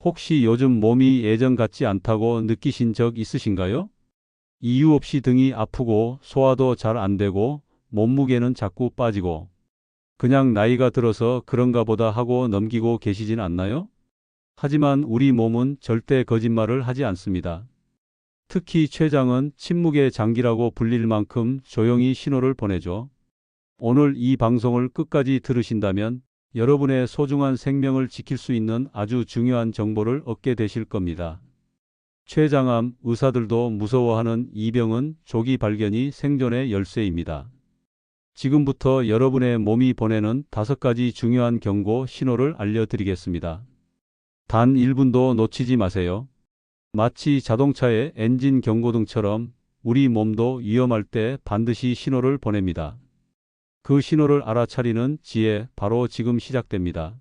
혹시 요즘 몸이 예전 같지 않다고 느끼신 적 있으신가요? 이유 없이 등이 아프고 소화도 잘 안 되고 몸무게는 자꾸 빠지고 그냥 나이가 들어서 그런가 보다 하고 넘기고 계시진 않나요? 하지만 우리 몸은 절대 거짓말을 하지 않습니다. 특히 췌장은 침묵의 장기라고 불릴 만큼 조용히 신호를 보내죠. 오늘 이 방송을 끝까지 들으신다면 여러분의 소중한 생명을 지킬 수 있는 아주 중요한 정보를 얻게 되실 겁니다. 췌장암, 의사들도 무서워하는 이 병은 조기 발견이 생존의 열쇠입니다. 지금부터 여러분의 몸이 보내는 5가지 중요한 경고 신호를 알려드리겠습니다. 단 1분도 놓치지 마세요. 마치 자동차의 엔진 경고등처럼 우리 몸도 위험할 때 반드시 신호를 보냅니다. 그 신호를 알아차리는 지혜 바로 지금 시작됩니다.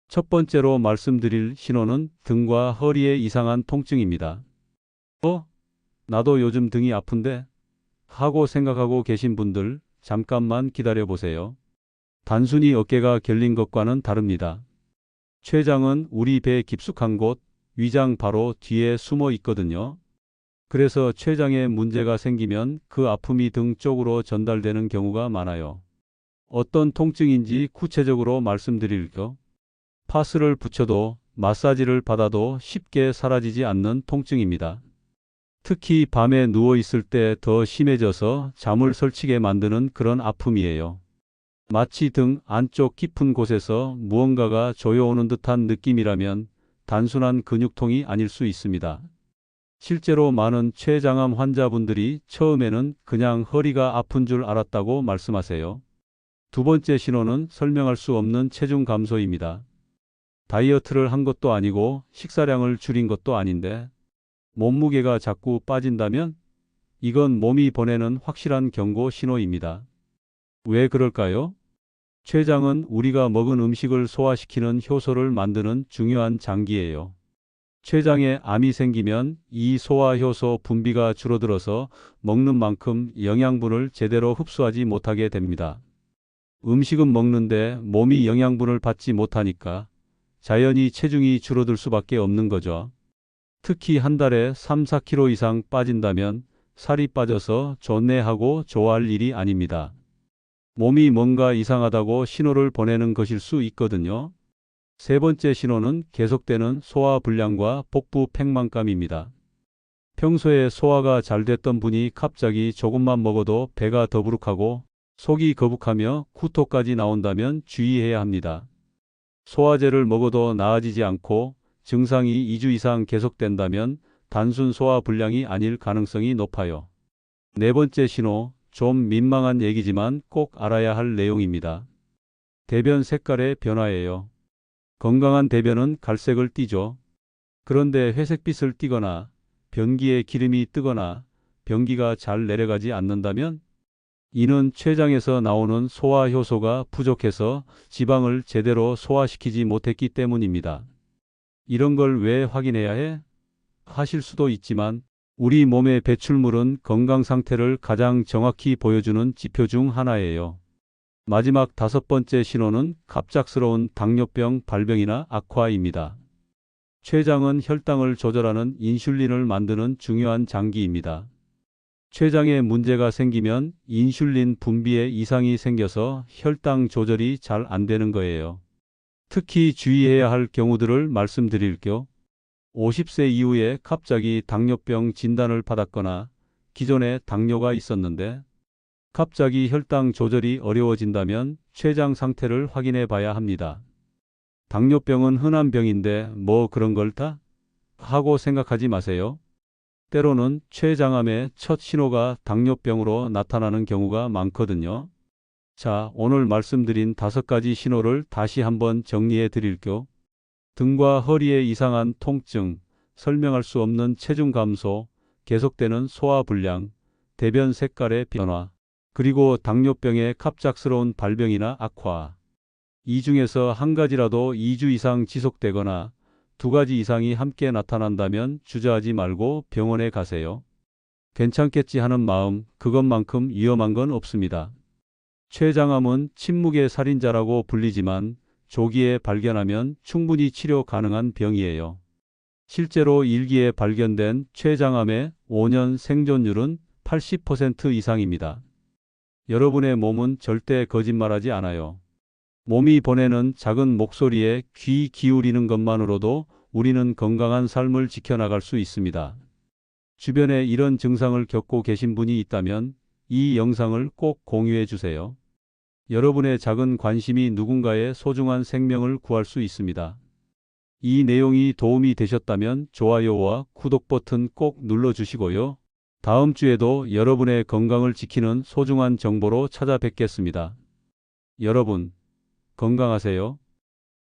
첫 번째로 말씀드릴 신호는 등과 허리의 이상한 통증입니다. 나도 요즘 등이 아픈데? 하고 생각하고 계신 분들 잠깐만 기다려 보세요. 단순히 어깨가 결린 것과는 다릅니다. 췌장은 우리 배 깊숙한 곳, 위장 바로 뒤에 숨어 있거든요. 그래서 췌장에 문제가 생기면 그 아픔이 등 쪽으로 전달되는 경우가 많아요. 어떤 통증인지 구체적으로 말씀드릴게요. 파스를 붙여도 마사지를 받아도 쉽게 사라지지 않는 통증입니다. 특히 밤에 누워 있을 때 더 심해져서 잠을 설치게 만드는 그런 아픔이에요. 마치 등 안쪽 깊은 곳에서 무언가가 조여오는 듯한 느낌이라면 단순한 근육통이 아닐 수 있습니다. 실제로 많은 췌장암 환자분들이 처음에는 그냥 허리가 아픈 줄 알았다고 말씀하세요. 두 번째 신호는 설명할 수 없는 체중 감소입니다. 다이어트를 한 것도 아니고 식사량을 줄인 것도 아닌데 몸무게가 자꾸 빠진다면 이건 몸이 보내는 확실한 경고 신호입니다. 왜 그럴까요? 췌장은 우리가 먹은 음식을 소화시키는 효소를 만드는 중요한 장기예요. 췌장에 암이 생기면 이 소화효소 분비가 줄어들어서 먹는 만큼 영양분을 제대로 흡수하지 못하게 됩니다. 음식은 먹는데 몸이 영양분을 받지 못하니까 자연히 체중이 줄어들 수밖에 없는 거죠. 특히 한 달에 3, 4kg 이상 빠진다면 살이 빠져서 좋네하고 좋아할 일이 아닙니다. 몸이 뭔가 이상하다고 신호를 보내는 것일 수 있거든요. 세 번째 신호는 계속되는 소화불량과 복부 팽만감입니다. 평소에 소화가 잘 됐던 분이 갑자기 조금만 먹어도 배가 더부룩하고 속이 거북하며 구토까지 나온다면 주의해야 합니다. 소화제를 먹어도 나아지지 않고 증상이 2주 이상 계속된다면 단순 소화불량이 아닐 가능성이 높아요. 네 번째 신호, 좀 민망한 얘기지만 꼭 알아야 할 내용입니다. 대변 색깔의 변화예요. 건강한 대변은 갈색을 띠죠. 그런데 회색빛을 띠거나 변기에 기름이 뜨거나 변기가 잘 내려가지 않는다면 이는 췌장에서 나오는 소화효소가 부족해서 지방을 제대로 소화시키지 못했기 때문입니다. 이런 걸 왜 확인해야 해? 하실 수도 있지만 우리 몸의 배출물은 건강 상태를 가장 정확히 보여주는 지표 중 하나예요. 마지막 5번째 신호는 갑작스러운 당뇨병 발병이나 악화입니다. 췌장은 혈당을 조절하는 인슐린을 만드는 중요한 장기입니다. 췌장에 문제가 생기면 인슐린 분비에 이상이 생겨서 혈당 조절이 잘 안 되는 거예요. 특히 주의해야 할 경우들을 말씀드릴게요. 50세 이후에 갑자기 당뇨병 진단을 받았거나 기존에 당뇨가 있었는데 갑자기 혈당 조절이 어려워진다면 췌장 상태를 확인해 봐야 합니다. 당뇨병은 흔한 병인데 뭐 그런 걸 다? 하고 생각하지 마세요. 때로는 췌장암의 첫 신호가 당뇨병으로 나타나는 경우가 많거든요. 자, 오늘 말씀드린 5가지 신호를 다시 한번 정리해 드릴게요. 등과 허리의 이상한 통증, 설명할 수 없는 체중 감소, 계속되는 소화불량, 대변 색깔의 변화, 그리고 당뇨병의 갑작스러운 발병이나 악화. 이 중에서 한 가지라도 2주 이상 지속되거나 2가지 이상이 함께 나타난다면 주저하지 말고 병원에 가세요. 괜찮겠지 하는 마음, 그것만큼 위험한 건 없습니다. 췌장암은 침묵의 살인자라고 불리지만 조기에 발견하면 충분히 치료 가능한 병이에요. 실제로 일기에 발견된 췌장암의 5년 생존율은 80% 이상입니다. 여러분의 몸은 절대 거짓말하지 않아요. 몸이 보내는 작은 목소리에 귀 기울이는 것만으로도 우리는 건강한 삶을 지켜나갈 수 있습니다. 주변에 이런 증상을 겪고 계신 분이 있다면 이 영상을 꼭 공유해 주세요. 여러분의 작은 관심이 누군가의 소중한 생명을 구할 수 있습니다. 이 내용이 도움이 되셨다면 좋아요와 구독 버튼 꼭 눌러주시고요. 다음 주에도 여러분의 건강을 지키는 소중한 정보로 찾아뵙겠습니다. 여러분, 건강하세요.